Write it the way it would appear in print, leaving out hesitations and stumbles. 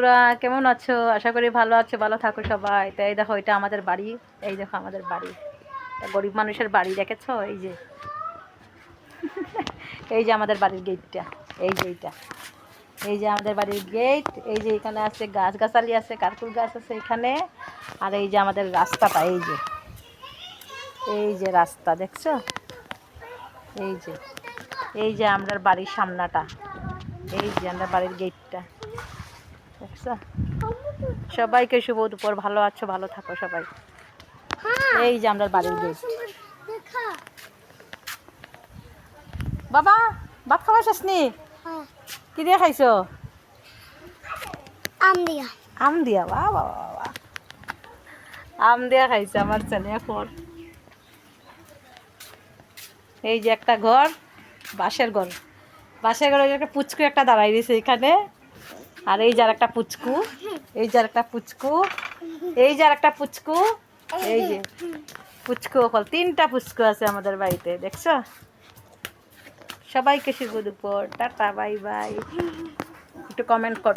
বন্ধুরা, কেমন আছো? আশা করি ভালো আছো, ভালো থাকো সবাই। তো এই দেখো, এটা আমাদের বাড়ি। এই দেখো আমাদের বাড়ি, গরিব মানুষের বাড়ি, দেখেছো? এই যে এই যে আমাদের বাড়ির গেটটা, এই যে এইটা, এই যে আমাদের বাড়ির গেট। এই যে এখানে আছে গাছগাছালি আছে, কারকুল গাছ আছে এখানে। আর এই যে আমাদের রাস্তাটা, এই যে রাস্তা দেখছো? এই যে আমাদের বাড়ির সামনাটা, এই যে আমাদের বাড়ির গেটটা দেখছো? সবাইকে শুভ দুপুর, ভালো আছো, ভালো থাকো সবাই। এই যে আমাদের বাড়ির গেট। বাবা, ভাত খাওয়া শেষ নি? কি দিয়ে খাইছো? আম দিয়া। বাহ বাহ বাহ, আম দিয়া খাইছে আমার ছেলে এখন। এই যে একটা ঘর, বাঁশের ঘর, বাঁশের ঘরে একটা পুচকু একটা দাঁড়াই দিয়েছে এখানে। আর এই যে আর একটা পুচকু, এই যে আর একটা পুচকু, এই যে আর একটা পুচকু, এই যে পুচকু, ওখানে 3টা পুচকু আছে আমাদের বাড়িতে, দেখছো? সবাইকে শুভ দুপুর, টাটা, বাই বাই। একটু কমেন্ট কর।